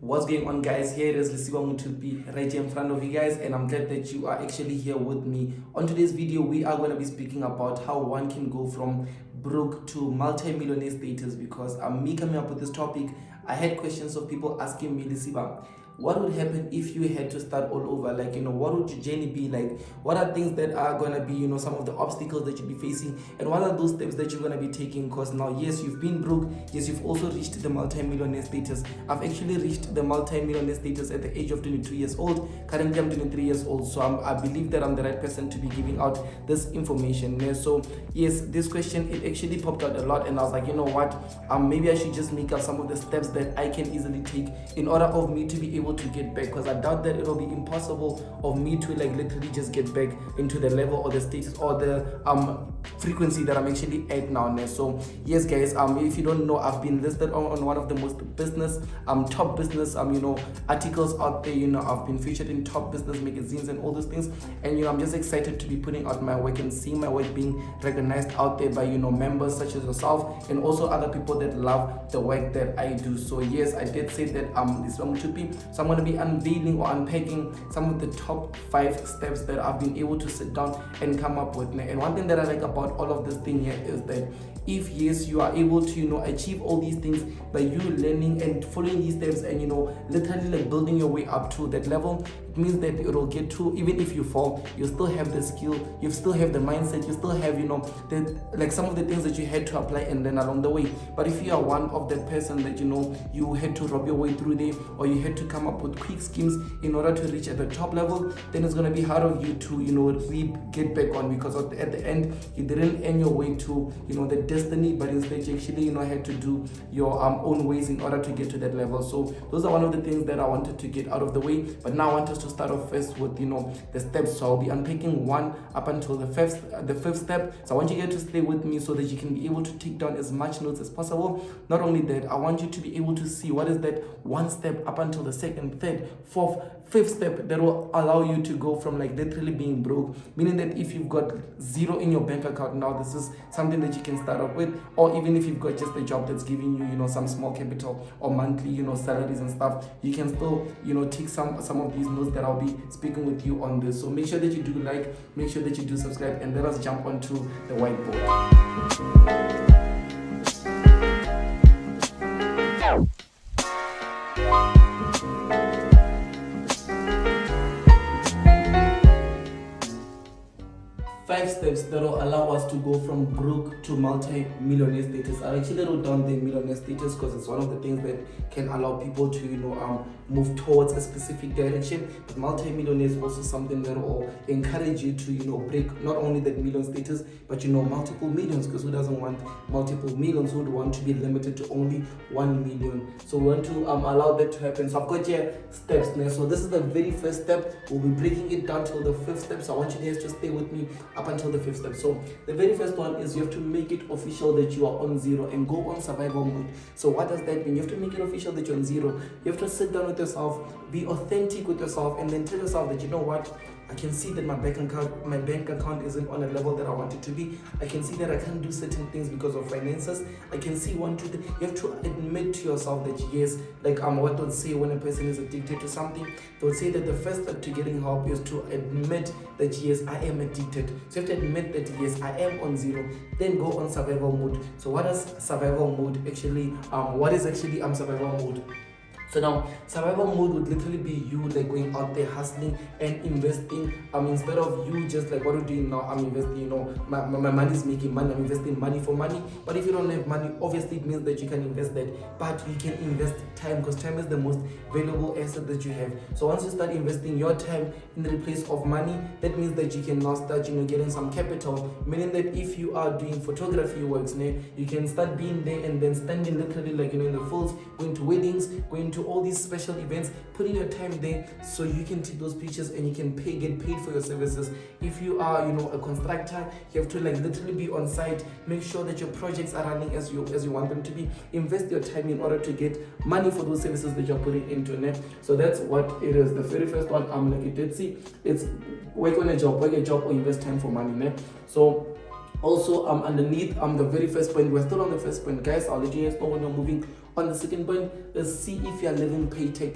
What's going on, guys? Here it is Lesiba Mothupi right here in front of you guys, and I'm glad that you are actually here with me. On today's video, we are going to be speaking about how one can go from broke to multi-millionaire status, because me coming up with this topic, I had questions of people asking me, Lesiba, what would happen if you had to start all over? Like, what would your journey be like? What are things that are going to be, some of the obstacles that you'll be facing? And what are those steps that you're going to be taking? Because now, yes, you've been broke. Yes, you've also reached the multi-millionaire status. I've actually reached the multi-millionaire status at the age of 22 years old. Currently, I'm 23 years old. So I believe that I'm the right person to be giving out this information. Yeah? So, yes, this question, it actually popped out a lot. And I was like, you know what? Maybe I should just make up some of the steps that I can easily take in order of me to be able to get back, because I doubt that it'll be impossible of me to literally just get back into the level or the status or the frequency that I'm actually at now. So yes, guys, if you don't know, I've been listed on one of the most top business articles out there. I've been featured in top business magazines and all those things, and I'm just excited to be putting out my work and seeing my work being recognized out there by members such as yourself and also other people that love the work that I do. So yes, I did say that this one should be, so I'm going to be unveiling or unpacking some of the top 5 steps that I've been able to sit down and come up with. And one thing that I like about all of this thing here is that if yes, you are able to achieve all these things by you learning and following these steps and literally building your way up to that level, it means that it will get to, even if you fall, you still have the skill, you still have the mindset, you still have some of the things that you had to apply and then along the way. But if you are one of that person that you had to rob your way through there, or you had to come up with quick schemes in order to reach at the top level, then it's going to be hard of you to get back on, because at the end you didn't earn your way to the destiny, but instead you actually had to do your own ways in order to get to that level. So those are one of the things that I wanted to get out of the way. But now I want us to start off first with the steps. So I'll be unpacking one up until the fifth step. So I want you guys to stay with me so that you can be able to take down as much notes as possible. Not only that, I want you to be able to see what is that one step up until the second, third, fourth, fifth step that will allow you to go from literally being broke, meaning that if you've got 0 in your bank account now, this is something that you can start off with. Or even if you've got just a job that's giving you some small capital or monthly salaries and stuff, you can still take some of these notes that I'll be speaking with you on this. So make sure that you do like, make sure that you do subscribe, and let us jump onto the whiteboard. 5 steps that will allow us to go from broke to multi-millionaire status. I actually wrote down the millionaire status because it's one of the things that can allow people to move towards a specific direction. But multi-millionaire is also something that will encourage you to break not only that million status, but multiple millions, because who doesn't want multiple millions? Who would want to be limited to only 1 million? So we want to allow that to happen. So I've got here steps now. So this is the very first step. We'll be breaking it down till the 5th step. So I want you guys to stay with me up until the 5th step. So the very first one is you have to make it official that you are on 0 and go on survival mode. So what does that mean? You have to make it official that you're on 0. You have to sit down with yourself, be authentic with yourself, and then tell yourself that what, I can see that my bank account isn't on a level that I want it to be. I can see that I can't do certain things because of finances. I can see 1, 2, 3. You have to admit to yourself that yes, what they'll say when a person is addicted to something, they'll say that the first step to getting help is to admit that yes, I am addicted. So you have to admit that yes, I am on 0. Then go on survival mode. So what is survival mode actually? What is actually survival mode? So now, survival mode would literally be you going out there hustling and investing. Instead of you just what are you doing now? I'm investing, my money is making money. I'm investing money for money. But if you don't have money, obviously it means that you can invest that. But you can invest time, because time is the most valuable asset that you have. So once you start investing your time in the place of money, that means that you can now start, getting some capital. Meaning that if you are doing photography works, you can start being there and then standing literally in the fields, going to weddings, going to all these special events, putting your time there so you can take those pictures and you can get paid for your services. If you are a constructor, you have to literally be on site, make sure that your projects are running as you want them to be. Invest your time in order to get money for those services that you're putting into it. So that's what it is. The very first one, like you did see, it's work a job or invest time for money. So also underneath the very first point, we're still on the first point, guys. I'll let you guys know when you're moving On the second point is see if you are living paycheck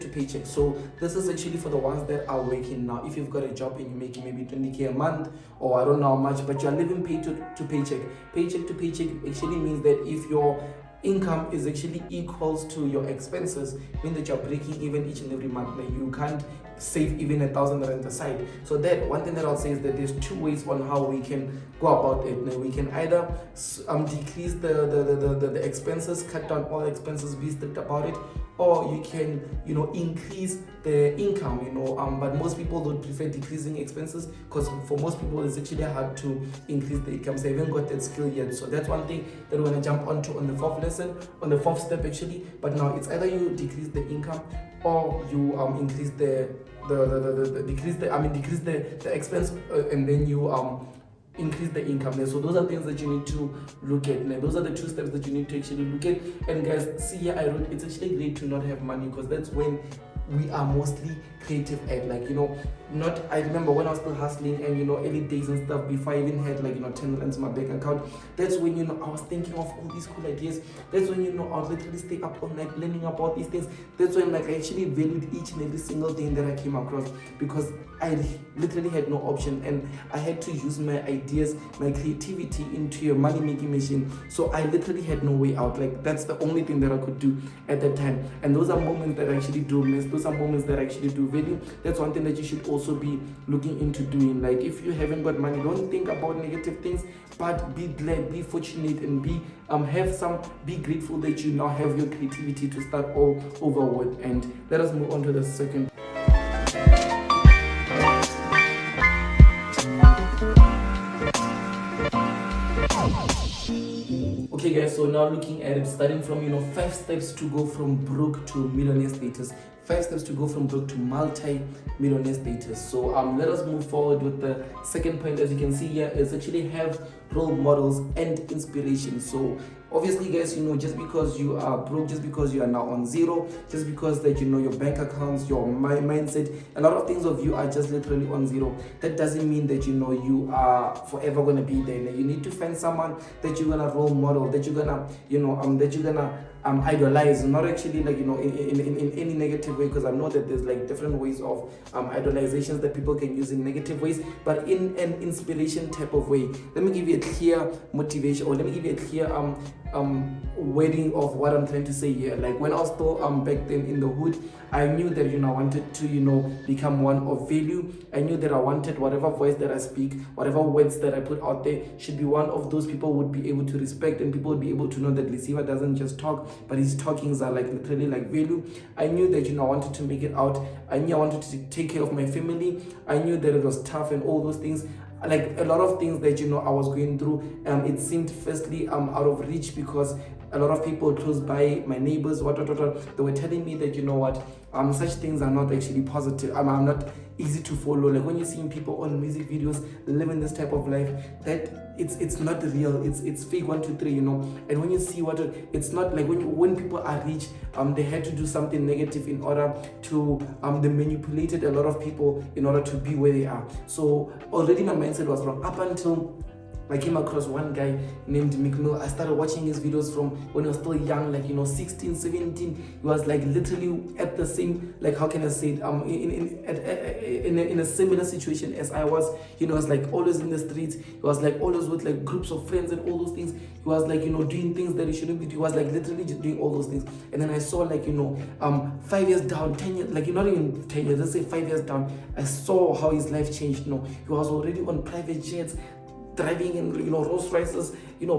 to paycheck. So this is actually for the ones that are working now. If you've got a job and you're making maybe 20k a month, or I don't know how much, but you're living paycheck to paycheck actually means that if your income is actually equals to your expenses, mean that you're breaking even each and every month. Like you can't save even 1,000 rand aside. So that one thing that I'll say is that there's two ways on how we can go about it. Now, we can either decrease the expenses, cut down all expenses, be strict about it, or you can increase the income, but most people don't prefer decreasing expenses, because for most people it's actually hard to increase the income. So they haven't got that skill yet. So that's one thing that we're going to jump onto on the fourth lesson, on the fourth step actually. But now it's either you decrease the income, or you increase decrease the expense, and then you increase the income there. So those are things that you need to look at. Now, those are the two steps that you need to actually look at. And guys, see here I wrote, it's actually great to not have money, because that's when we are mostly creative at, I remember when I was still hustling and early days and stuff, before I even had 10 rands in my bank account, that's when I was thinking of all these cool ideas. That's when I would literally stay up all night learning about these things. That's when I actually valued each and every single thing that I came across, because I literally had no option, and I had to use my ideas, my creativity into a money making machine. So I literally had no way out. That's the only thing that I could do at that time. And those are moments that I actually do miss. Those are moments that I actually do value. That's one thing that you should also be looking into doing. If you haven't got money, don't think about negative things, but be glad, be fortunate, and be grateful that you now have your creativity to start all over with. And let us move on to the second. Okay guys, so now looking at it, starting from 5 steps to go from broke to millionaire status, 5 steps to go from broke to multi-millionaire status. So let us move forward with the second point. As you can see here, is actually have role models and inspiration. So obviously guys, just because you are broke, just because you are now on zero, just because that your bank accounts, your mindset, a lot of things of you are just literally on zero, that doesn't mean that you are forever going to be there. You need to find someone that you're gonna role model, that you're gonna idolize, not actually in any negative way, because I know that there's different ways of idolizations that people can use in negative ways, but in an inspiration type of way. Let me give you a clear motivation, or let me give you a clear wording of what I'm trying to say here. When I was still back then in the hood, I knew that I wanted to become one of value. I knew that I wanted whatever voice that I speak, whatever words that I put out there, should be one of those people would be able to respect, and people would be able to know that Lesiba doesn't just talk, but his talkings are literally value. I knew that I wanted to make it out. I knew I wanted to take care of my family. I knew that it was tough and all those things. A lot of things that I was going through, it seemed firstly out of reach, because a lot of people close by, my neighbors, they were telling me that such things are not actually positive. I'm not easy to follow. When you're seeing people on music videos living this type of life, that it's not real, it's fake 1 2 3, and when you see it's not when people are rich, they had to do something negative in order to they manipulated a lot of people in order to be where they are. So already my mindset was wrong up until I came across one guy named Mick. I started watching his videos from when I was still young, 16, 17. He was literally at the same, how can I say it, in a similar situation as I was. He was always in the streets. He was always with groups of friends and all those things. He was doing things that he shouldn't be doing. He was literally just doing all those things. And then I saw 5 years down, 10 years, not even 10 years, let's say 5 years down, I saw how his life changed. He was already on private jets, driving in Rolls Royces,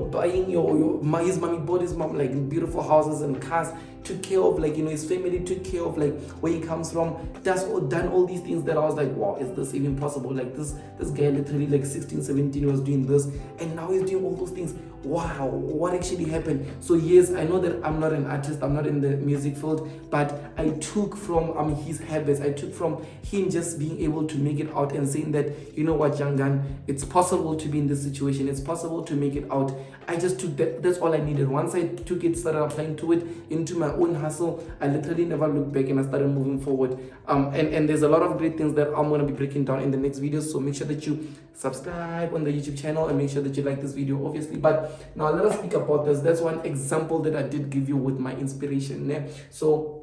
buying his mommy bought his mom beautiful houses and cars, took care of his family, took care of where he comes from, done all these things that I was wow, is this even possible? This guy literally 16, 17 was doing this, and now he's doing all those things. Wow, what actually happened? So yes, I know that I'm not an artist, I'm not in the music field, but I took from his habits, I took from him just being able to make it out and saying that, young gun, it's possible to be in this situation. It's possible to make it out. I just took that. That's all I needed. Once I took it, started applying to it into my own hustle, I literally never looked back, and I started moving forward. And there's a lot of great things that I'm going to be breaking down in the next video. So make sure that you subscribe on the YouTube channel and make sure that you like this video, obviously. But now let us speak about this. That's one example that I did give you with my inspiration. Yeah? So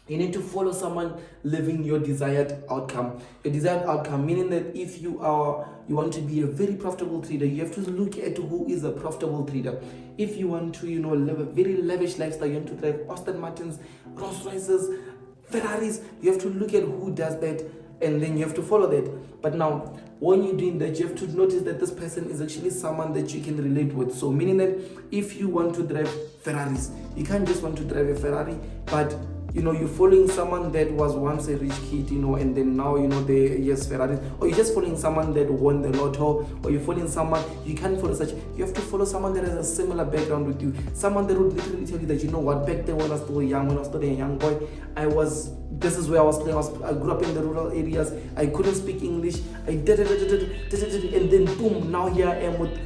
you need to follow someone living your desired outcome. Your desired outcome, meaning that if you want to be a very profitable trader, you have to look at who is a profitable trader. If you want to, live a very lavish lifestyle, you want to drive Aston Martins, Rolls Royces, Ferraris, you have to look at who does that, and then you have to follow that. But now, when you're doing that, you have to notice that this person is actually someone that you can relate with. So meaning that if you want to drive Ferraris, you can't just want to drive a Ferrari, but you're following someone that was once a rich kid, and then now, yes, Ferrari, or you're just following someone that won the lotto, or you're following someone, you can't follow such, you have to follow someone that has a similar background with you, someone that would literally tell you that, back then when I was still young, when I was still a young boy, this is where I was playing, I grew up in the rural areas, I couldn't speak English, and then boom, now here I am with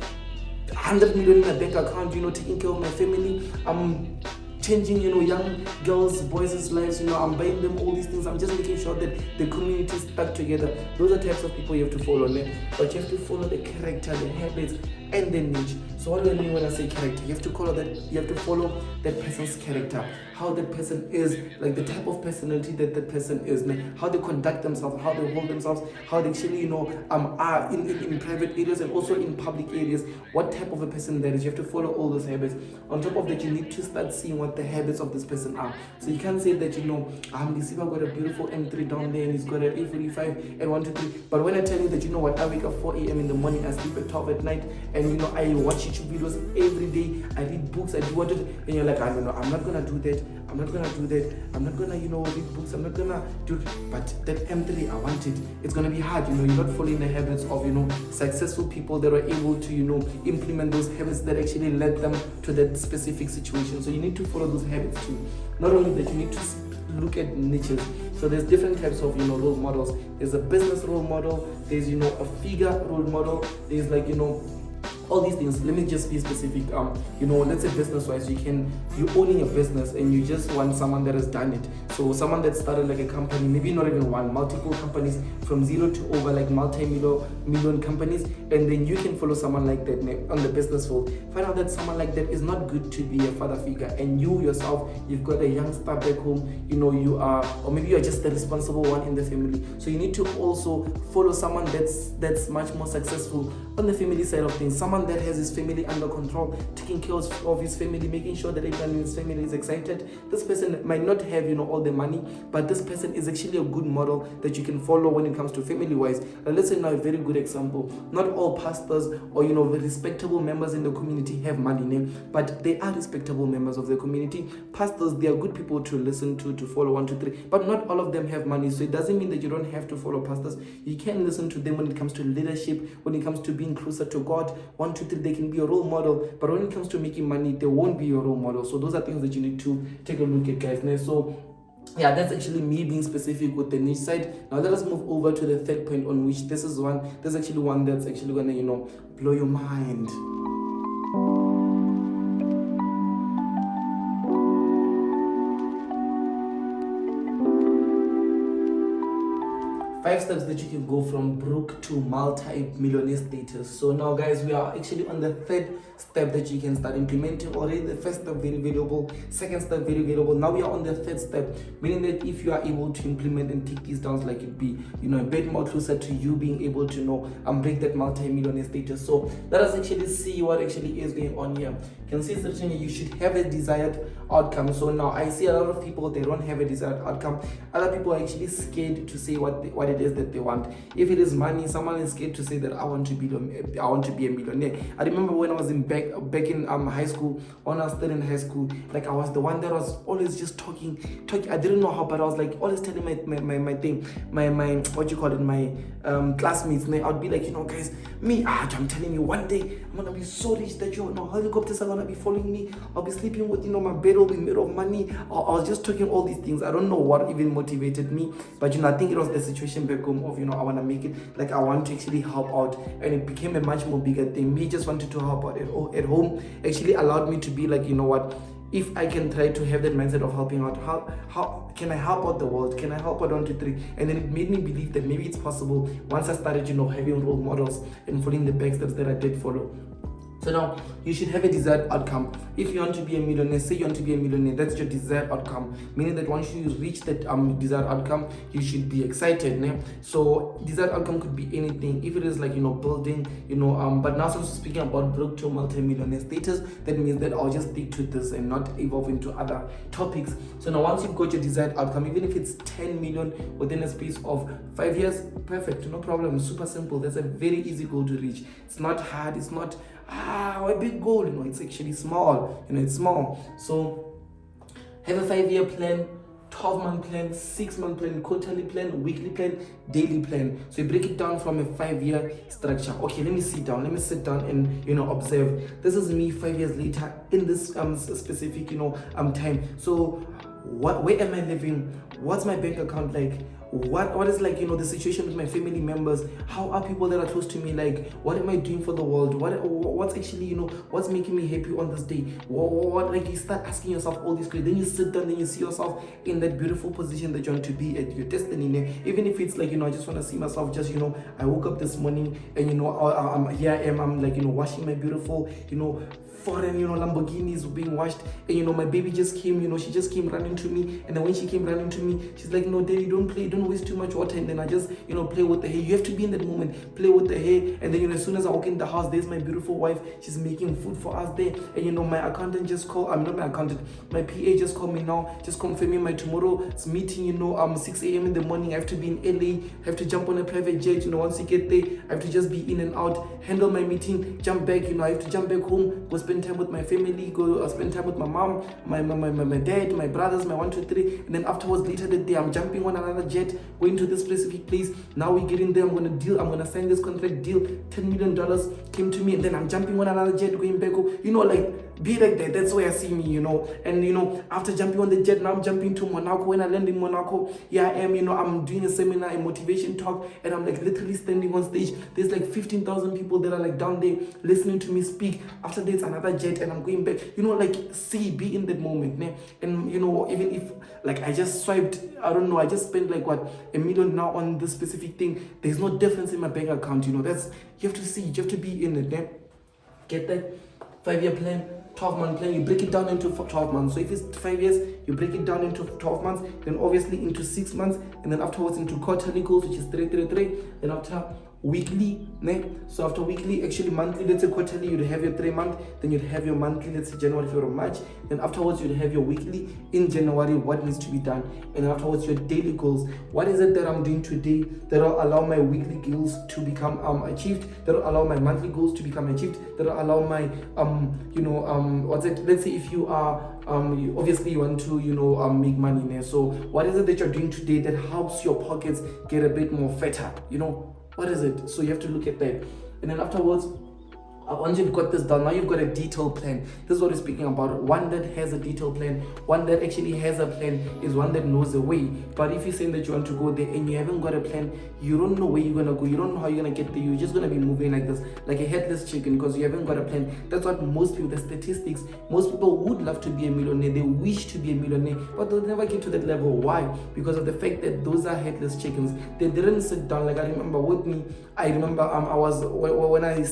100 million in my bank account, taking care of my family, I'm changing, young girls, boys' lives, I'm buying them all these things. I'm just making sure that the community is stuck together. Those are types of people you have to follow, man. But you have to follow the character, the habits, and the niche. So what do I mean when I say character? You have to follow that person's character, how that person is, like the type of personality that person is, man. How they conduct themselves, how they hold themselves, how they actually, are in private areas and also in public areas. What type of a person that is. You have to follow all those habits. On top of that, you need to start seeing what the habits of this person are. So you can't say that, Lesiba got a beautiful M3 down there and he's got an A45 and 1, 2, 3. But when I tell you that, I wake up 4 a.m. in the morning, I sleep at 12 at night, and I watch YouTube videos every day, I read books, I do what, and you're like, I don't know, I'm not gonna do that, I'm not gonna read books, I'm not gonna do it. But that M3, I want it. It's gonna be hard, you're not following the habits of, successful people that are able to, implement those habits that actually led them to that specific situation. So you need to follow those habits too. Not only that, you need to look at niches. So there's different types of role models. There's a business role model, there's a figure role model, there's all these things. Let me just be specific. Let's say business wise, you're owning a business and you just want someone that has done it. So someone that started like a company, maybe not even one, multiple companies from zero to over like multi-million companies, and then you can follow someone like that on the business field. Find out that someone like that is not good to be a father figure, and you yourself, you've got a youngster back home, you are, or maybe you're just the responsible one in the family. So you need to also follow someone that's much more successful on the family side of things, someone that has his family under control, taking care of his family, making sure that everyone in his family is excited. This person might not have all the money, but this person is actually a good model that you can follow when it comes to family wise. Let's say now a very good example, not all pastors or respectable members in the community have money, but they are respectable members of the community. Pastors, they are good people to listen to follow, 1, 2, 3, but not all of them have money. So it doesn't mean that you don't have to follow pastors. You can listen to them when it comes to leadership, when it comes to being closer to God. 1, 2, 3, they can be a role model, but when it comes to making money, they won't be your role model. So those are things that you need to take a look at, guys. So yeah, that's actually me being specific with the niche side. Now let us move over to the third point, on which this is actually one that's actually gonna blow your mind. 5 steps that you can go from broke to multi-millionaire status. So now, guys, we are actually on the third step that you can start implementing already. The first step, very valuable. Second step, very valuable. Now we are on the third step, meaning that if you are able to implement and take these down, like it'd be a bit more closer to you being able to break that multi-millionaire status. So let us actually see what actually is going on here. You can see certainly you should have a desired outcome. So now I see a lot of people, they don't have a desired outcome. Other people are actually scared to say what it is that they want. If it is money, someone is scared to say that I want to be a millionaire. I remember when I was back in high school, when I was still in high school, like I was the one that was always just talking. I didn't know how, but I was like always telling my classmates. And I'd be like, guys, I'm telling you, one day I'm gonna be so rich that helicopters are gonna be following me. I'll be sleeping with my bed will be made of money. I was just talking all these things. I don't know what even motivated me, but I think it was the situation back home of, I want to make it, like I want to actually help out, and it became a much more bigger thing. Me just wanted to help out at home actually allowed me to be like, if I can try to have that mindset of helping out, how can I help out the world? Can I help out 1, 2, 3? And then it made me believe that maybe it's possible once I started, having role models and following the backsteps that I did follow. So now you should have a desired outcome. If you want to be a millionaire, say you want to be a millionaire, that's your desired outcome. Meaning that once you reach that desired outcome, you should be excited. Né? So desired outcome could be anything. If it is like building, but now since we're speaking about broke to multi-millionaire status, that means that I'll just stick to this and not evolve into other topics. So now once you've got your desired outcome, even if it's 10 million within a space of 5 years, perfect, no problem, super simple. That's a very easy goal to reach. It's not hard, it's not a big goal, it's actually small, it's small. So have a 5-year plan, 12-month plan, 6-month plan, quarterly plan, weekly plan, daily plan. So you break it down from a 5-year structure. Okay, let me sit down and observe. This is me 5 years later in this specific time. So where am I living? What's my bank account like? What is like the situation with my family members? How are people that are close to me like? What am I doing for the world? What's actually what's making me happy on this day? What like you start asking yourself all these questions. Then you sit down, then you see yourself in that beautiful position that you want to be at, your destiny. Even if it's like I just want to see myself just I woke up this morning and here I am, I'm like washing my beautiful foreign Lamborghinis being washed, and my baby just came, she just came running to me, and then when she came running to me, she's like, no daddy, don't waste too much water. And then I just play with the hair. You have to be in that moment, play with the hair. And then as soon as I walk in the house, there's my beautiful wife, she's making food for us there. And my accountant just called, I'm not my accountant, my PA just called me now, just confirming my tomorrow's meeting, 6 a.m. in the morning. I have to be in LA, I have to jump on a private jet, once you get there, I have to just be in and out, handle my meeting, jump back, I have to jump back home, go spend time with my family, go spend time with my mom, my dad, my brothers, my 1, 2, 3, and then afterwards later that day I'm jumping on another jet, going to this specific place. Now we get in there, I'm gonna sign this contract deal, $10 million came to me, and then I'm jumping on another jet, going back home, like be like that. That's where I see me, and after jumping on the jet, now I'm jumping to Monaco. When I land in Monaco, here I am, I'm doing a seminar, a motivation talk, and I'm like literally standing on stage. There's like 15,000 people that are like down there listening to me speak. After that, it's another jet, and I'm going back, be in that moment, né? And even if like I just swiped, I don't know, I just spent like what, $1 million now on this specific thing, there's no difference in my bank account. That's, you have to see, you have to be in it, né? Get that 5-year plan, 12-month plan, you break it down into 12 months. So if it's 5 years, you break it down into 12 months, then obviously into 6 months, and then afterwards into quarterly goals, which is 3, 3, 3, then after weekly, né? So after weekly, actually monthly, let's say quarterly, you'd have your 3-month, then you'd have your monthly, let's say January, February, March, then afterwards you'd have your weekly in January, what needs to be done, and then afterwards your daily goals. What is it that I'm doing today that will allow my weekly goals to become achieved, that will allow my monthly goals to become achieved, that will allow my let's say if you are obviously you want to make money there. So what is it that you're doing today that helps your pockets get a bit more fatter? What is it? So you have to look at that. And then afterwards, once you've got this done, now you've got a detailed plan. This is what we're speaking about. One that has a detailed plan, one that actually has a plan, is one that knows the way. But if you're saying that you want to go there and you haven't got a plan, you don't know where you're gonna go, you don't know how you're gonna get there, you're just gonna be moving like this, like a headless chicken, because you haven't got a plan. That's what most people, the statistics, most people would love to be a millionaire, they wish to be a millionaire, but they'll never get to that level. Why? Because of the fact that those are headless chickens. They didn't sit down. Like I remember with me, I was when I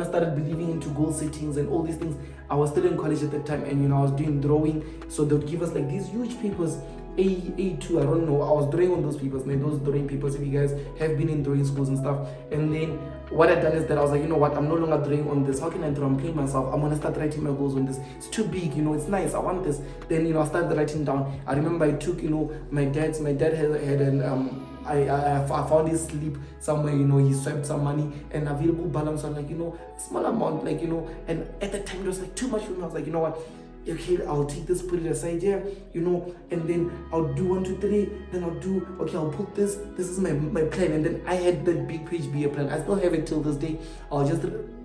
started believing into goal settings and all these things, I was still in college at that time, and I was doing drawing. So they would give us like these huge papers, A2, I don't know, I was drawing on those papers, man, those drawing papers, if you guys have been in drawing schools and stuff. And then what I done is that I was like, I'm no longer drawing on this, how can I draw? I'm playing myself, I'm gonna start writing my goals on this. It's too big, it's nice, I want this. Then I started writing down. I remember I took my dad had an I found his slip somewhere, he swiped some money and available balance on like, small amount, like, and at that time it was like too much for me. I was like, what? Okay, I'll take this, put it aside here, and then I'll do 1, 2, 3, then I'll put this is my plan. And then I had that big page be a plan. I still have it till this day. I'll just,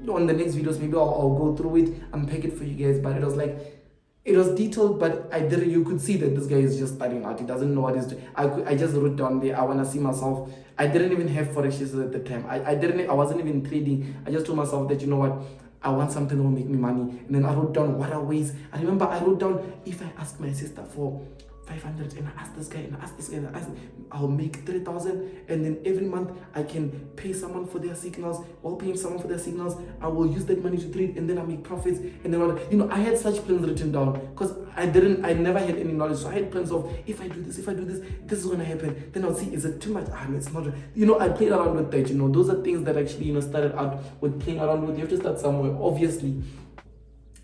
on the next videos, maybe I'll go through it, unpack it for you guys. But it was like, It was detailed, but I didn't. You could see that this guy is just starting out. He doesn't know what he's doing. I just wrote down there, I wanna see myself. I didn't even have forex at the time. I wasn't even trading. I just told myself that, you know what, I want something that will make me money. And then I wrote down what are ways. I remember I wrote down, if I ask my sister for 500 and I ask this guy and I ask this guy and I ask, I'll make 3,000, and then every month I can pay someone for their signals. While paying someone for their signals, I will use that money to trade, and then I make profits. And then, you know, I had such plans written down because I never had any knowledge. So I had plans of, if I do this, this is gonna happen. Then I'll see, is it too much? It's not. You know, I played around with that. You know, those are things that actually, you know, started out with playing around with. You have to start somewhere, obviously.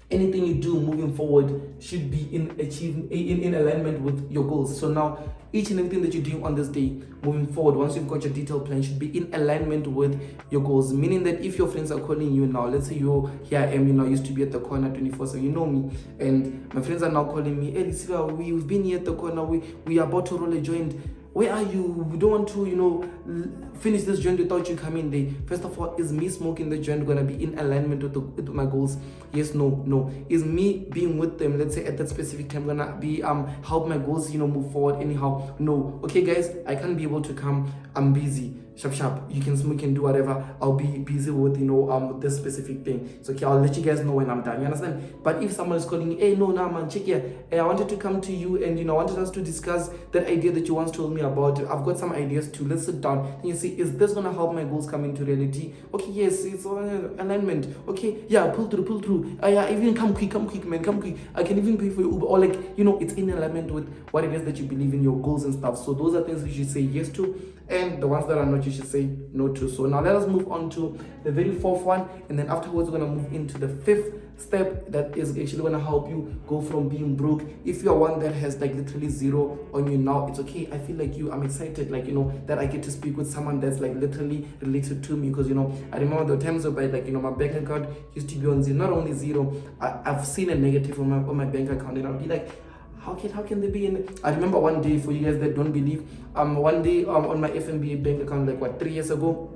Anything you do moving forward should be in alignment with your goals. So now each and everything that you're doing on this day moving forward, once you've got your detailed plan, should be in alignment with your goals. Meaning that if your friends are calling you now, let's say here I am, you know, I used to be at the corner 24, so you know me, and my friends are now calling me, hey Lesiba, we've been here at the corner, we are about to roll a joint. Where are you? We don't want to, you know, finish this joint without you coming there. First of all, is me smoking the joint gonna be in alignment with my goals? Yes, no. Is me being with them, let's say at that specific time, gonna be help my goals, you know, move forward anyhow? No. Okay, guys, I can't be able to come. I'm busy. Sharp. You can smoke and do whatever. I'll be busy with, you know, this specific thing. So okay, I'll let you guys know when I'm done. You understand? But if someone is calling you, hey, no, nah, man, check here. Hey, I wanted to come to you, and you know, I wanted us to discuss that idea that you once told me about. I've got some ideas too. Let's sit down. And you see, is this gonna help my goals come into reality? Okay, yes, it's alignment. Okay, yeah, pull through. Yeah, even come quick, man, come quick. I can even pay for your Uber, or like, you know, it's in alignment with what it is that you believe in, your goals and stuff. So those are things you should say yes to, and the ones that are not, you should say no to. So now let us move on to the very fourth one, and then afterwards we're going to move into the fifth step that is actually going to help you go from being broke. If you're one that has like literally zero on you now, it's okay. I feel like I'm excited, like, you know, that I get to speak with someone that's like literally related to me, because, you know, I remember the times where, like, you know, my bank account used to be on zero. Not only zero, I've seen a negative on my bank account, and I'll be like, how can they be in? I remember one day, for you guys that don't believe, one day on my FNB bank account, like 3 years ago,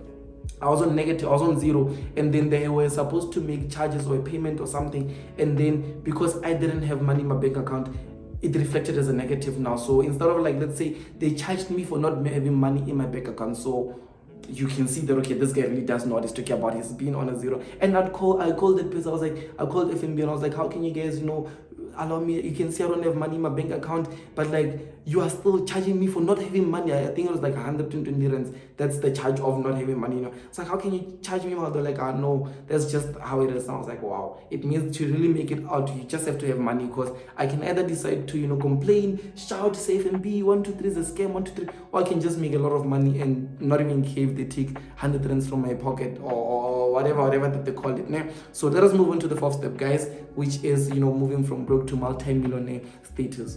I was on negative, I was on zero, and then they were supposed to make charges or a payment or something, and then because I didn't have money in my bank account, it reflected as a negative now. So instead of, like, let's say they charged me for not having money in my bank account, so you can see that, okay, this guy really does know what he's talking about. He's been on a zero. And I called that person. I called FNB, and I was like, how can you guys, you know, allow me? You can see I don't have money in my bank account, but like, you are still charging me for not having money. I think it was like 120 rands. That's the charge of not having money, you know. It's like, how can you charge me more? They're like, no, that's just how it is. And I was like, wow, it means to really make it out, you just have to have money, because I can either decide to, you know, complain, shout, say FNB 1 2 3 is a scam, 1 2 3, or I can just make a lot of money and not even care if they take 100 rands from my pocket, or whatever that they call it. Nah? So let us move on to the fourth step, guys, which is, you know, moving from broke to multi-millionaire status.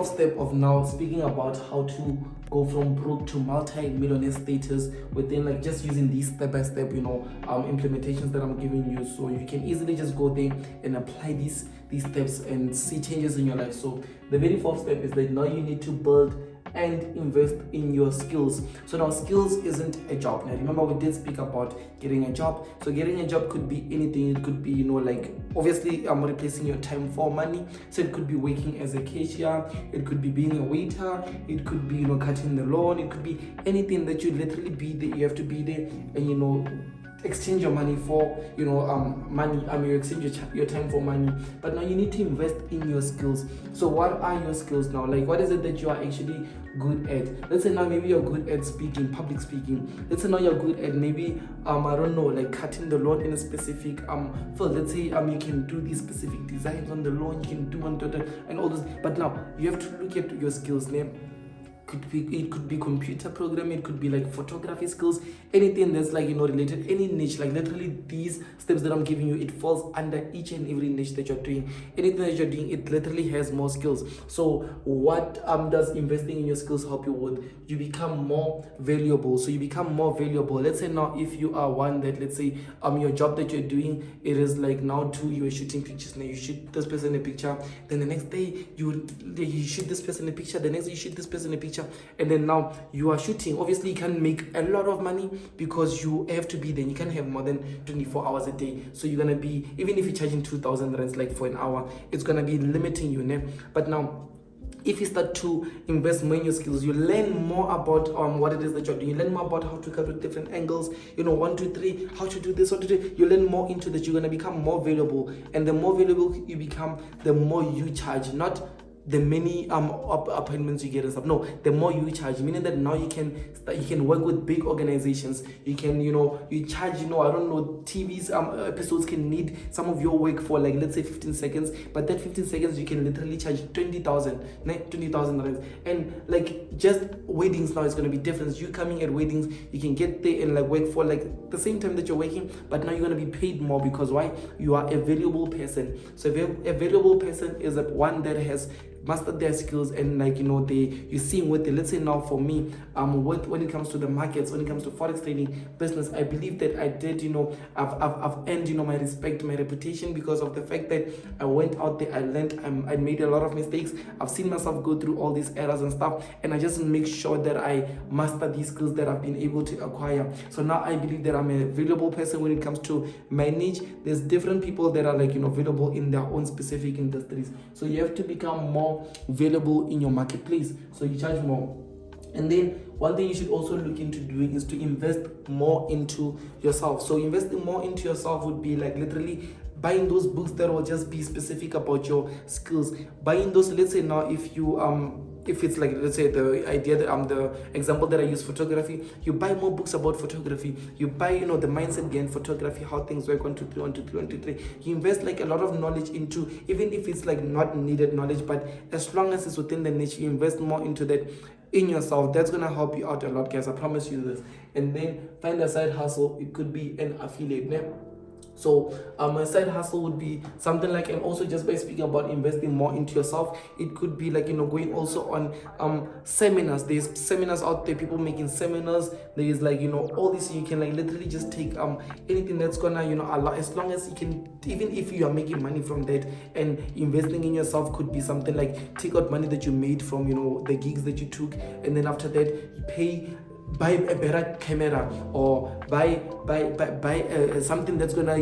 Step of now speaking about how to go from broke to multi-millionaire status within, like, just using these step-by-step, you know, implementations that I'm giving you, so you can easily just go there and apply these steps and see changes in your life. So the very first step is that now you need to build and invest in your skills. So now, skills isn't a job. Now remember, we did speak about getting a job. So getting a job could be anything. It could be, you know, like, obviously I'm replacing your time for money. So it could be working as a cashier, it could be being a waiter, it could be, you know, cutting the lawn, it could be anything that you literally be there. You have to be there and, you know, exchange your money for, you know, money. You exchange your time for money. But now you need to invest in your skills. So what are your skills now? Like, what is it that you are actually good at? Let's say now maybe you're good at speaking, public speaking. Let's say now you're good at maybe I don't know, like cutting the lawn in a specific field. Let's say you can do these specific designs on the lawn, you can do and all this. But now you have to look at your skills name. It could be computer programming, it could be like photography skills, anything that's, like, you know, related, any niche. Like, literally these steps that I'm giving you, it falls under each and every niche that you're doing. Anything that you're doing, it literally has more skills. So what does investing in your skills help you with? You become more valuable. So you become more valuable. Let's say now, if you are one that, let's say your job that you're doing, it is like now you are shooting pictures. Now you shoot this person in a picture, then the next day you shoot this person in a picture, the next day you shoot this person in a picture, picture, and then now you are shooting. Obviously you can't make a lot of money because you have to be there. You can't have more than 24 hours a day, so you're gonna be, even if you're charging 2,000 rands like for an hour, it's gonna be limiting you, né? But now if you start to invest more in your skills, you learn more about what it is that you're doing. You learn more about how to cut with different angles, 1, 2, 3, how to do this, how to do. You learn more into that. You're going to become more valuable, and the more valuable you become, the more you charge, not the many appointments you get and stuff. No, the more you charge, meaning that now you can work with big organizations. You can, you charge, I don't know, TV's episodes can need some of your work for, like, let's say 15 seconds, but that 15 seconds you can literally charge 20,000 rands. And like, just weddings now is going to be different. You coming at weddings, you can get there and like work for like the same time that you're working, but now you're going to be paid more, because why? You are a valuable person. So a valuable person is one that has mastered their skills, and like, you're seeing with it. Let's say now for me, when it comes to the markets, when it comes to forex trading business, I believe that I did, I've earned, my respect, my reputation, because of the fact that I went out there, I learned, I made a lot of mistakes. I've seen myself go through all these errors and stuff, and I just make sure that I master these skills that I've been able to acquire. So now I believe that I'm a valuable person when it comes to my niche. There's different people that are like, valuable in their own specific industries. So you have to become more valuable in your marketplace, so you charge more. And then one thing you should also look into doing is to invest more into yourself. So investing more into yourself would be like literally buying those books that will just be specific about your skills. Buying those, let's say now if it's like, let's say the idea that the example that I use, photography, you buy more books about photography. You buy, the mindset behind photography, how things work, 1, 2, 3, 1, 2, 3, 1, 2, 3. You invest like a lot of knowledge into, even if it's like not needed knowledge, but as long as it's within the niche, you invest more into that in yourself. That's gonna help you out a lot, guys. I promise you this. And then find a side hustle. It could be an affiliate, né? So a side hustle would be something like, and also just by speaking about investing more into yourself, it could be like, going also on seminars. There's seminars out there, people making seminars. There is like, all this. You can like literally just take anything that's gonna, allow, as long as you can, even if you are making money from that, and investing in yourself could be something like, take out money that you made from, the gigs that you took, and then after that you buy a better camera, or buy something that's gonna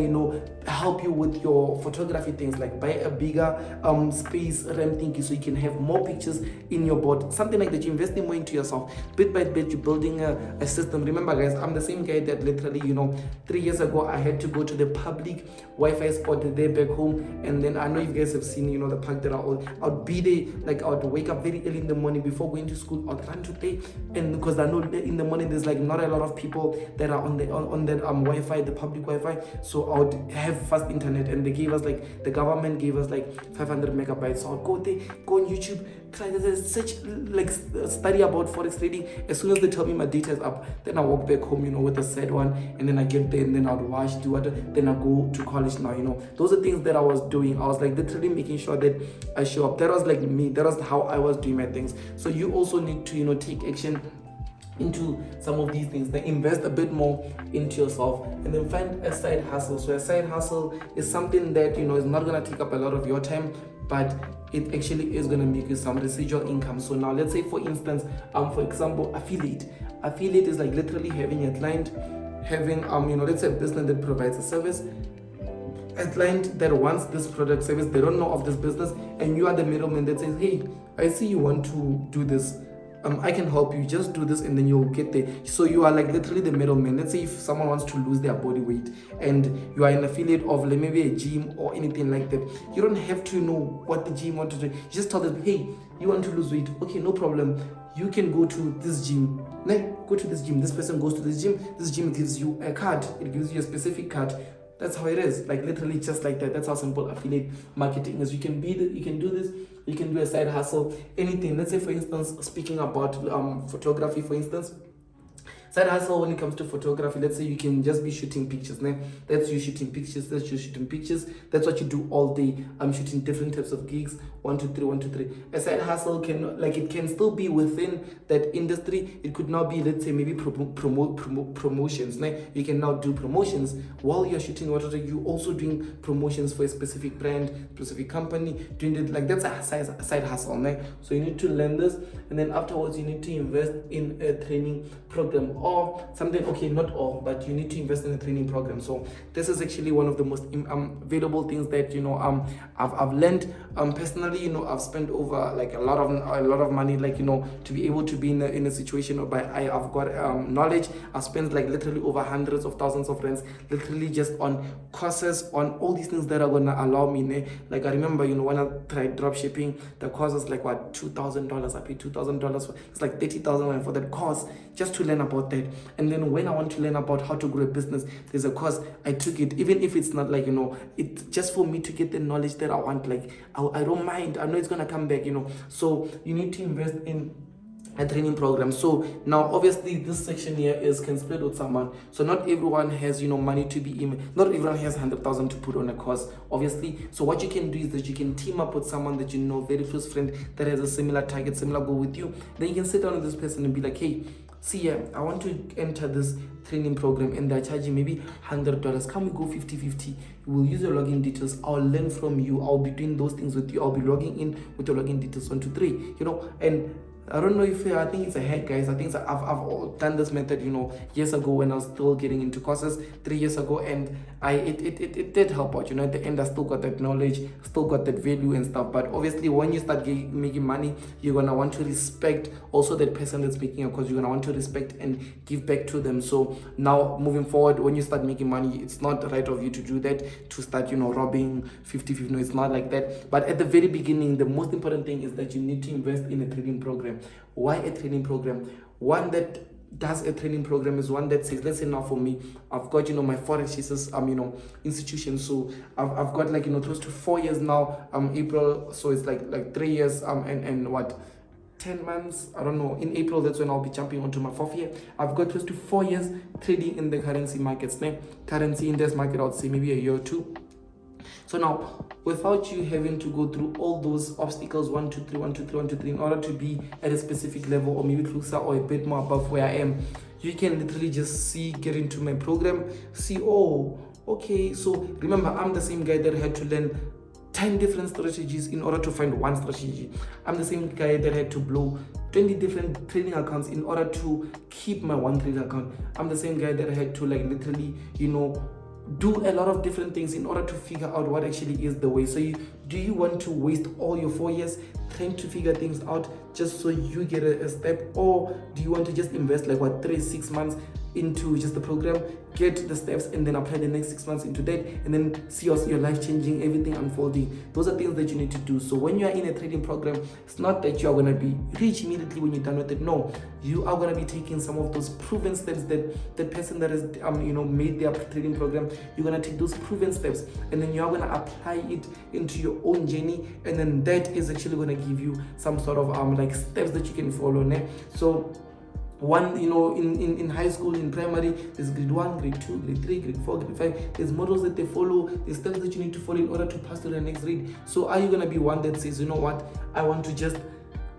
help you with your photography things, like buy a bigger space RAM thingy, so you can have more pictures in your board, something like that. You're investing more into yourself, bit by bit. You're building a system. Remember, guys, I'm the same guy that literally 3 years ago I had to go to the public Wi-Fi spot there back home, and then I know you guys have seen the park that I'd be there. Like, I would wake up very early in the morning before going to school. I'd run to there, and because I know in the morning there's like not a lot of people that are on that Wi-Fi, the public Wi-Fi. So I would have fast internet, and the government gave us like 500 megabytes. So I'd go there, go on YouTube, try to study about forex trading. As soon as they tell me my data is up, then I walk back home, with a sad one, and then I get there, and then I'd wash, do what, then I go to college now. Those are things that I was doing. I was like literally making sure that I show up. That was like me. That was how I was doing my things. So you also need to take action into some of these things. Then invest a bit more into yourself, and then find a side hustle. So a side hustle is something that is not going to take up a lot of your time, but it actually is going to make you some residual income. So now let's say, for instance, for example, affiliate is like literally having a client, having let's say a business that provides a service, a client that wants this product service, they don't know of this business, and you are the middleman that says, hey, I see you want to do this, I can help you, just do this, and then you'll get there. So you are like literally the middleman. Let's say if someone wants to lose their body weight, and you are an affiliate of like maybe a gym or anything like that, you don't have to know what the gym wants to do. You just tell them, hey, you want to lose weight, okay, no problem, you can go to this gym. Go to this gym. This person goes to this gym. This gym gives you a card. It gives you a specific card. That's how it is, like literally just like that. That's how simple affiliate marketing is. You can do this, you can do a side hustle, anything. Let's say, for instance, speaking about photography, for instance, Side hustle when it comes to photography, let's say you can just be shooting pictures. Né? That's you shooting pictures, that's you shooting pictures. That's what you do all day. I'm shooting different types of gigs, 1, 2, 3, 1, 2, 3. A side hustle can, like, it can still be within that industry. It could now be, let's say, maybe promotions. Né? You can now do promotions while you're shooting whatever. You also doing promotions for a specific brand, specific company, doing it, like, that's a side hustle. Né? So you need to learn this, and then afterwards you need to invest in a training program or something. Okay, not all, but you need to invest in a training program. So this is actually one of the most valuable things that, you know, I've learned personally. You know, I've spent over like a lot of money, like, you know, to be able to be in a situation whereby I've got knowledge. I've spent like literally over hundreds of thousands of rands literally just on courses, on all these things that are gonna allow me. Ne? Like, I remember, you know, when I tried drop shipping, the course was like what, $2,000. I paid $2,000 for, it's like 30,000 for that course just to learn about that. And then when I want to learn about how to grow a business, there's a course. I took it, even if it's not, like, you know, it's just for me to get the knowledge that I want. Like, I don't mind, I know it's gonna come back, you know. So you need to invest in a training program. So now obviously this section here is can split with someone. So not everyone has, you know, money to be in, not everyone has 100,000 to put on a course, obviously. So what you can do is that you can team up with someone that you know, very close friend that has a similar target, similar goal with you. Then you can sit down with this person and be like, hey, see, yeah, I want to enter this training program and they're charging maybe $100. Can we go 50-50? We'll use your login details. I'll learn from you. I'll be doing those things with you. I'll be logging in with your login details 1, 2, 3, you know. And I don't know if I think it's a hack, guys. I think I've done this method, you know, years ago when I was still getting into courses 3 years ago, and it did help out, you know. At the end, I still got that knowledge, still got that value and stuff. But obviously, when you start making money, you're gonna want to respect also that person that's making a course. You're gonna want to respect and give back to them. So now moving forward, when you start making money, it's not right of you to do that, to start, you know, robbing 50-50. No, it's not like that. But at the very beginning, the most important thing is that you need to invest in a training program. Why a training program? One that does a training program is one that says, let's say now for me, I've got, you know, my Forex Jesus you know, institution. So I've got, like, you know, close to 4 years now, April, so it's like 3 years and what, 10 months, I don't know. In April, that's when I'll be jumping onto my 4th year. I've got close to 4 years trading in the currency markets, currency index market, I would say maybe a year or two. So now, without you having to go through all those obstacles, 1, 2, 3, 1, 2, 3, 1, 2, 3, in order to be at a specific level, or maybe closer or a bit more above where I am, you can literally just get into my program, see, oh, okay. So remember, I'm the same guy that had to learn 10 different strategies in order to find one strategy. I'm the same guy that had to blow 20 different trading accounts in order to keep my one trading account. I'm the same guy that had to, like, literally, you know, do a lot of different things in order to figure out what actually is the way. So do you want to waste all your 4 years trying to figure things out just so you get a step, or do you want to just invest like what, 3-6 months into just the program, get the steps, and then apply the next 6 months into that, and then see your life changing, everything unfolding? Those are things that you need to do. So when you are in a trading program, it's not that you are going to be rich immediately when you're done with it. No, you are going to be taking some of those proven steps that the person that has you know, made their trading program, you're going to take those proven steps, and then you are going to apply it into your own journey, and then that is actually going to give you some sort of like steps that you can follow. So one, you know, in high school, in primary, there's grade 1, grade 2, grade 3, grade 4, grade 5. There's models that they follow, there's steps that you need to follow in order to pass to the next grade. So are you going to be one that says, you know what, I want to just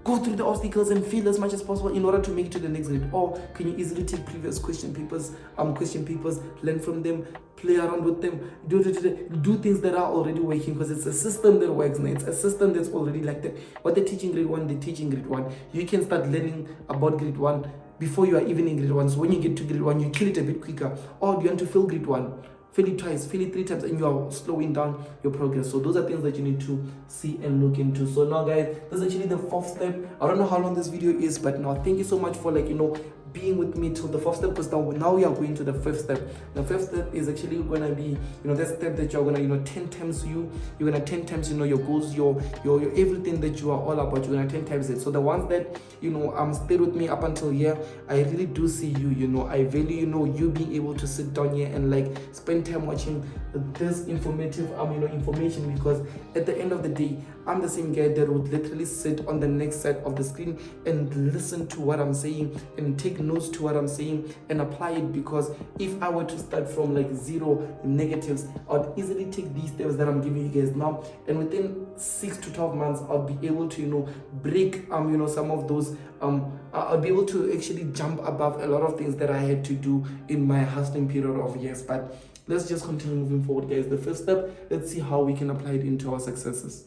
go through the obstacles and fail as much as possible in order to make it to the next grade? Or can you easily take previous question papers, learn from them, play around with them, do things that are already working, because it's a system that works. It's a system that's already like that. What they teach in grade 1, they teach in grade 1. You can start learning about grade 1 before you are even in grade 1. So when you get to grade 1, you kill it a bit quicker. Or do you want to fail grade 1? Fail it twice, fail it 3 times, and you are slowing down your progress. So those are things that you need to see and look into. So now, guys, this is actually the 4th step. I don't know how long this video is, but now thank you so much for, like, you know, being with me till the 4th step, because now we are going to the 5th step. The 5th step is actually going to be, you know, that step that you're going to, you know, 10 times you're going to 10 times, you know, your goals, your everything that you are all about, you're going to 10 times it. So the ones that, you know, stayed with me up until here, I really do see you, you know, I value, you know, you being able to sit down here and, like, spend time watching this informative, you know, information, because at the end of the day, I'm the same guy that would literally sit on the next side of the screen and listen to what I'm saying and take notes to what I'm saying and apply it, because if I were to start from like zero negatives, I'd easily take these steps that I'm giving you guys now, and within 6 to 12 months I'll be able to break some of those I'll be able to actually jump above a lot of things that I had to do in my hustling period of years. But let's just continue moving forward, guys. The first step, let's see how we can apply it into our successes.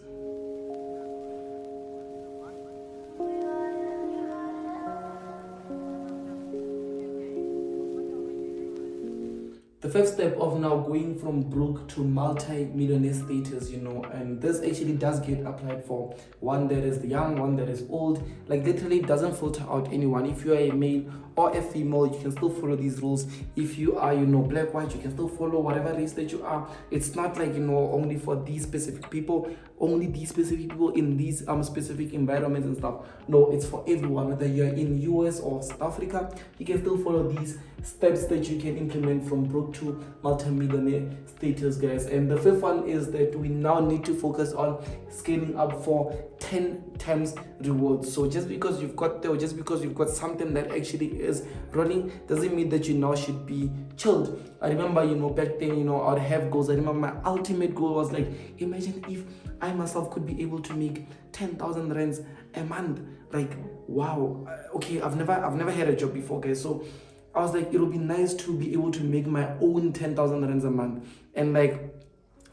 The first step of now going from broke to multi-millionaire status, and this actually does get applied for one that is young, one that is old. Like literally it doesn't filter out anyone. If you are a male or a female, you can still follow these rules. If you are, black, white, you can still follow whatever race that you are. It's not like, only for these specific people, only these specific people in these specific environments and stuff. No, it's for everyone, whether you're in US or South Africa, you can still follow these steps that you can implement from broke to multi-millionaire status, guys. And the fifth one is that we now need to focus on scaling up for 10 times rewards. So just because you've got there, or just because you've got something that actually is running, doesn't mean that you now should be chilled. I remember, back then, I'd have goals. I remember my ultimate goal was like, imagine if I myself could be able to make 10,000 rands a month. Like, wow. Okay, I've never had a job before, guys. So I was like, it would be nice to be able to make my own 10,000 rands a month. And like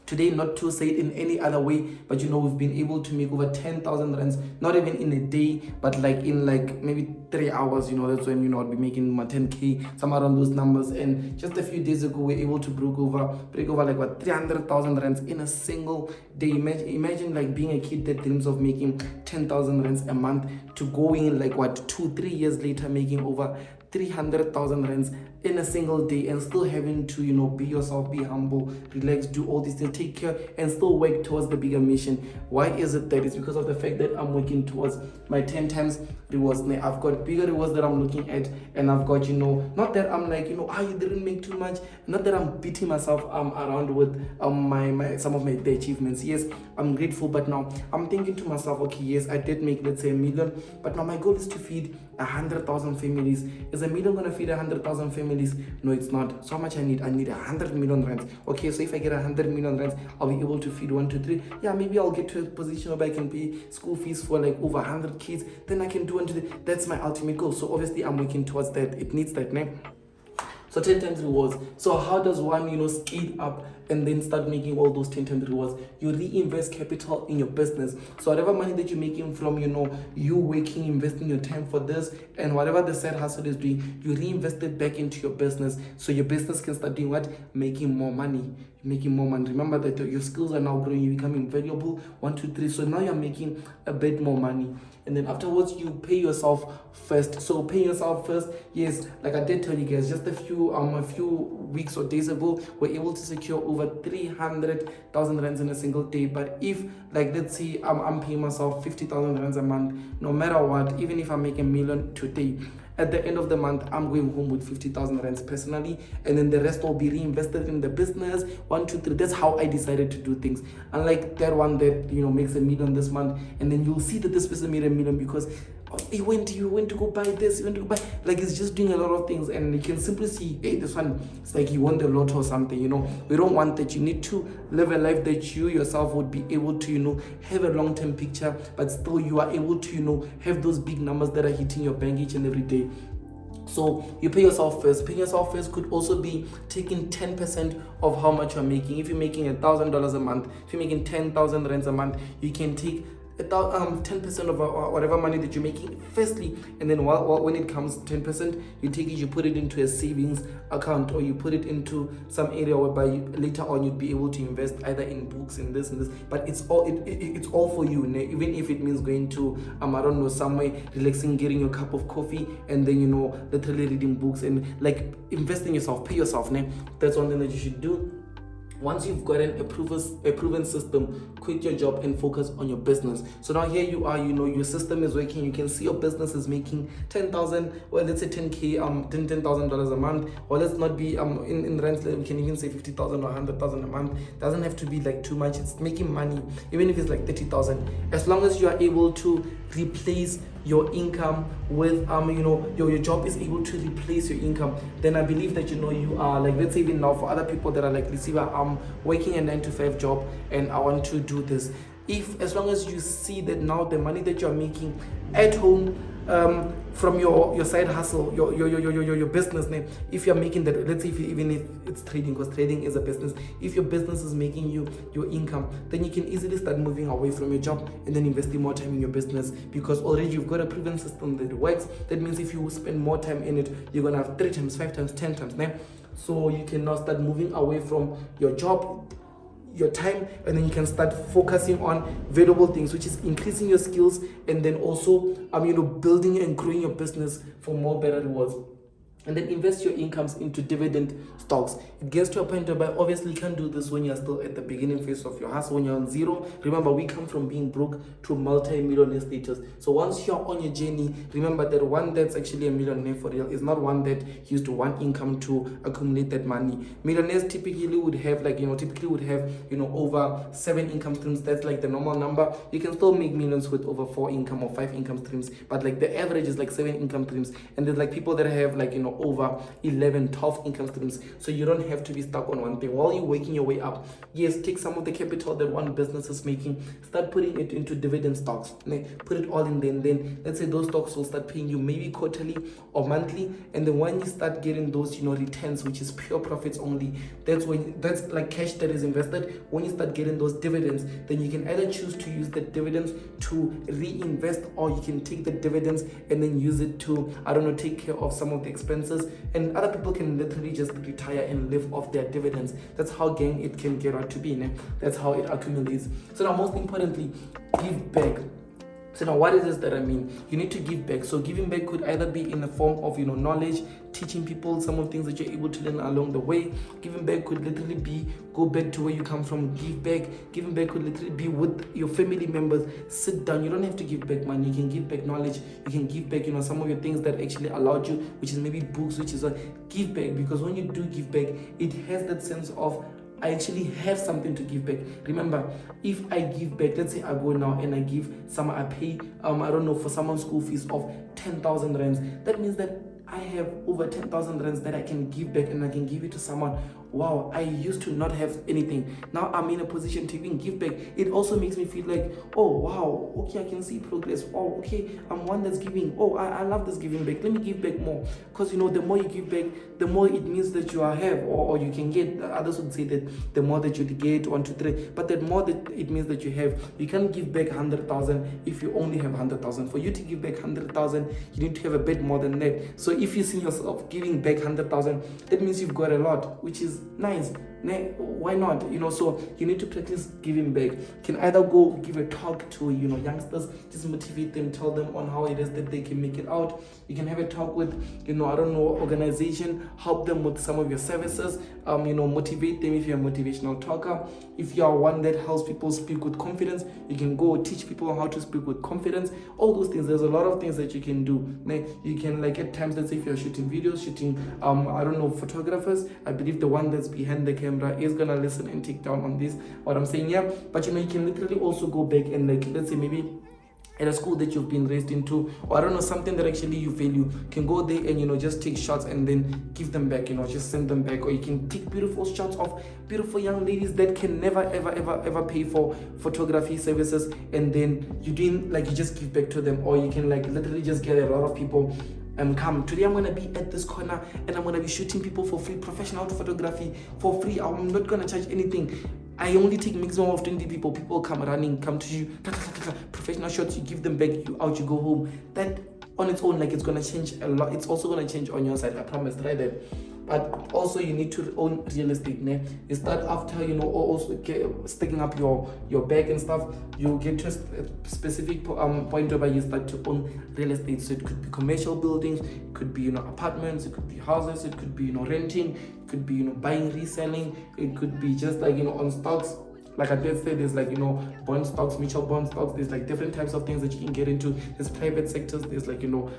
today, not to say it in any other way, but we've been able to make over 10,000 rands, not even in a day, but like in like maybe 3 hours. That's when I'd be making my 10K, somewhere around those numbers. And just a few days ago, we were able to break over like what 300,000 rands in a single day. Imagine like being a kid that dreams of making 10,000 rands a month, to going like what 2-3 years later making over 300,000 rands in a single day, and still having to be yourself, be humble, relax, do all these things, take care, and still work towards the bigger mission. Why is it that? It's because of the fact that I'm working towards my 10 times rewards. Now I've got bigger rewards that I'm looking at, and I've got not that I'm like you didn't make too much, not that I'm beating myself around with my some of my achievements. Yes, I'm grateful, but now I'm thinking to myself, okay, yes, I did make, let's say, 1 million, but now my goal is to feed 100,000 families. Is 1 million gonna feed 100,000 families? No, it's not. So how much I need 100 million rands. Okay, so if I get 100 million rands, I'll be able to feed 1, 2, 3. Yeah, maybe I'll get to a position where I can pay school fees for like over 100 kids. Then I can do 1, 2, 3. That's my ultimate goal. So obviously I'm working towards that. It needs that, né? So 10 times rewards. So how does one, scale up and then start making all those 10 times rewards? You reinvest capital in your business. So whatever money that you're making from, you working, investing your time for this, and whatever the side hustle is doing, you reinvest it back into your business. So your business can start doing what? Making more money. Making more money. Remember that your skills are now growing, you're becoming valuable. 1, 2, 3. So now you're making a bit more money. And then afterwards, you pay yourself first. So pay yourself first. Yes, like I did tell you guys, just a few weeks or days ago, we're able to secure over 300,000 rands in a single day. But if, like, let's say I'm paying myself 50,000 rands a month, no matter what, even if I make 1 million today, at the end of the month, I'm going home with 50,000 rands personally, and then the rest will be reinvested in the business. 1, 2, 3. That's how I decided to do things. Unlike that one that makes 1 million this month, and then you'll see that this person made 1 million because you went to go buy this, you went to go buy, like, it's just doing a lot of things, and you can simply see, hey, this one, it's like you won the lotto or something. We don't want that. You need to live a life that you yourself would be able to have a long-term picture, but still you are able to have those big numbers that are hitting your bank each and every day. So you pay yourself first. Paying yourself first could also be taking 10% of how much you're making. If you're making $1,000 a month, if you're making 10,000 rands a month, you can take 10% of whatever money that you're making firstly, and then when it comes 10%, you take it, you put it into a savings account, or you put it into some area whereby later on you'd be able to invest either in books, in this and this. But it's all for you, né? Even if it means going to I don't know, somewhere relaxing, getting your cup of coffee, and then literally reading books and like investing yourself. Pay yourself, né? That's one thing that you should do. Once you've gotten a proven system, quit your job and focus on your business. So now here you are, your system is working. You can see your business is making 10,000, well, let's say 10K, $10,000 a month, or let's not be in rent, we can even say 50,000 or 100,000 a month. Doesn't have to be like too much. It's making money, even if it's like 30,000. As long as you are able to replace your income with your job is able to replace your income, then I believe that you are like, let's say even now for other people that are like, Lesiba, I'm working a 9-to-5 job and I want to do this. As long as you see that now the money that you're making at home from your side hustle, your business name, if you're making that, let's say even if it's trading, because trading is a business, if your business is making you your income, then you can easily start moving away from your job and then investing more time in your business, because already you've got a proven system that works. That means if you spend more time in it, you're gonna have 3 times, 5 times, 10 times now. So you can now start moving away from your job, your time, and then you can start focusing on valuable things, which is increasing your skills, and then also building and growing your business for more better rewards. And then invest your incomes into dividend stocks. It gets to a point where obviously you can't do this when you're still at the beginning phase of your hustle, when you're on zero. Remember, we come from being broke to multi-millionaire status. So once you're on your journey, remember that one that's actually a millionaire for real is not one that used one income to accumulate that money. Millionaires typically would have over 7 income streams. That's like the normal number. You can still make millions with over 4 income or 5 income streams, but like the average is like 7 income streams. And there's like people that have over 11, 12 income streams. So you don't have to be stuck on one thing while you're working your way up. Yes, take some of the capital that one business is making, start putting it into dividend stocks, put it all in there, and then let's say those stocks will start paying you maybe quarterly or monthly. And then when you start getting those returns, which is pure profits only, that's like cash that is invested. When you start getting those dividends, then you can either choose to use the dividends to reinvest, or you can take the dividends and then use it to take care of some of the expenses. And other people can literally just retire and live off their dividends. That's how it can get out to be. That's how it accumulates. So now, most importantly, give back. So now, what is this that I mean? You need to give back. So giving back could either be in the form of knowledge, teaching people some of the things that you're able to learn along the way. Giving back could literally be go back to where you come from, give back. Giving back could literally be with your family members. Sit down. You don't have to give back money. You can give back knowledge. You can give back some of your things that actually allowed you, which is maybe books, which is give back. Because when you do give back, it has that sense of, I actually have something to give back. Remember, if I give back, let's say I go now and I give I pay for someone's school fees of 10,000 rands, that means that I have over 10,000 rands that I can give back, and I can give it to someone. Wow, I used to not have anything. Now I'm in a position to even give back. It also makes me feel like, oh wow, okay, I can see progress. Oh, okay, I'm one that's giving. Oh, I love this giving back. Let me give back more. Because the more you give back, the more it means that you have, or you can get. Others would say that the more that you get, 1, 2, 3, but the more that it means that you have. You can't give back 100,000 if you only have 100,000. For you to give back 100,000, you need to have a bit more than that. So if you see yourself giving back 100,000, that means you've got a lot, which is nice. Why not? So you need to practice giving back. You can either go give a talk to youngsters, just motivate them, tell them on how it is that they can make it out. You can have a talk with organization, help them with some of your services, motivate them if you're a motivational talker. If you are one that helps people speak with confidence, you can go teach people how to speak with confidence. All those things, there's a lot of things that you can do. You can, like, at times, let's say if you're shooting videos, photographers, I believe the one that's behind the camera is gonna listen and take down on this, what I'm saying here. But you can literally also go back and, like, let's say maybe at a school that you've been raised into, or something that actually you value, can go there and just take shots and then give them back, just send them back. Or you can take beautiful shots of beautiful young ladies that can never ever pay for photography services, and then you just give back to them. Or you can, like, literally just get a lot of people come. Today I'm gonna be at this corner and I'm gonna be shooting people for free, professional photography for free. I'm not gonna charge anything. I only take maximum of 20 people. People come to you, professional shots, you give them back, you out, you go home. That on its own, it's gonna change a lot. It's also gonna change on your side, I promise. Try that. but also you need to own real estate. Ne? You start after, you know, also sticking up your bag and stuff, you get to a specific point where you start to own real estate. So it could be commercial buildings, it could be, you know, apartments, it could be houses, it could be, you know, renting, it could be, you know, buying, reselling, it could be just like, you know, on stocks. Like I did say, there's like, you know, bond stocks, mutual bond stocks, there's like different types of things that you can get into. There's private sectors, there's like, you know,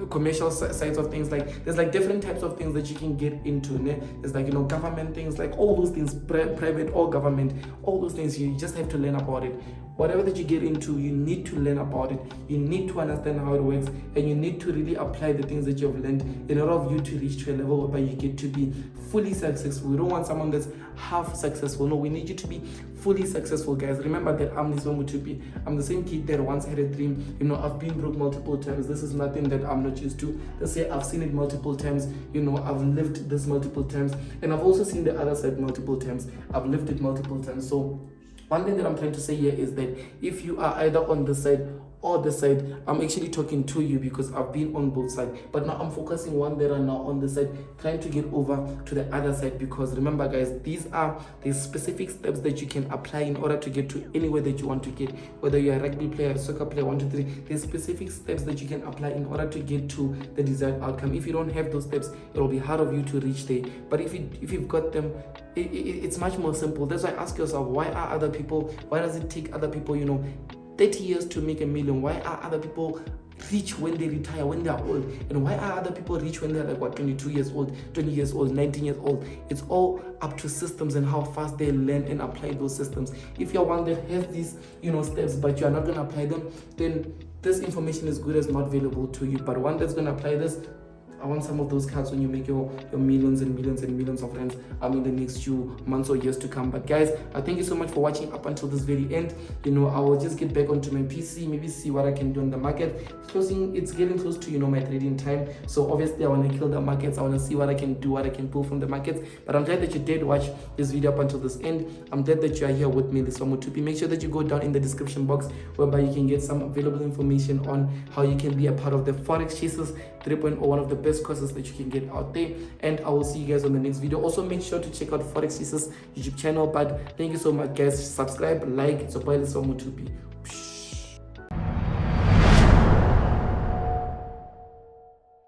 commercial sides of things, like there's like different types of things that you can get into. Ne? There's like, you know, government things, like all those things, private or government, all those things, you just have to learn about it. Whatever that you get into, you need to learn about it, you need to understand how it works, and you need to really apply the things that you've learned in order of you to reach to a level where you get to be fully successful. We don't want someone that's half successful. No, we need you to be fully successful, guys. Remember that I'm Lesiba Mothupi. I'm the same kid that once had a dream. You know, I've been broke multiple times. This is nothing that I'm not used to. Let's say I've seen it multiple times. You know, I've lived this multiple times, and I've also seen the other side multiple times. I've lived it multiple times. So one thing that I'm trying to say here is that if you are either on this side or this side, I'm actually talking to you because I've been on both sides. But now I'm focusing one that are now on this side, trying to get over to the other side. Because remember, guys, these are the specific steps that you can apply in order to get to anywhere that you want to get. Whether you're a rugby player, a soccer player, 1, 2, 3, there's specific steps that you can apply in order to get to the desired outcome. If you don't have those steps, it will be hard of you to reach there. But if you've got them, it's much more simple. That's why ask yourself, why does it take other people, you know, 30 years to make $1 million? Why are other people rich when they retire, when they are old? And why are other people rich when they're like, what, 22 years old, 20 years old, 19 years old? It's all up to systems and how fast they learn and apply those systems. If you're one that has these, you know, steps, but you're not going to apply them, then this information is good as not available to you. But one that's going to apply this, I want some of those cards when you make your millions and millions and millions of rands in the next few months or years to come. But guys, thank you so much for watching up until this very end. You know, I will just get back onto my PC, maybe see what I can do in the market. It's getting close to, you know, my trading time. So obviously I want to kill the markets. I want to see what I can do, what I can pull from the markets. But I'm glad that you did watch this video up until this end. I'm glad that you are here with me, Lesiba Mothupi. Make sure that you go down in the description box whereby you can get some available information on how you can be a part of the Forex Chasers 3.0, one of the best courses that you can get out there. And I will see you guys on the next video. Also make sure to check out Forex Chasers YouTube channel. But thank you so much, guys. Subscribe, like. It's a boy, Lesiba Mothupi.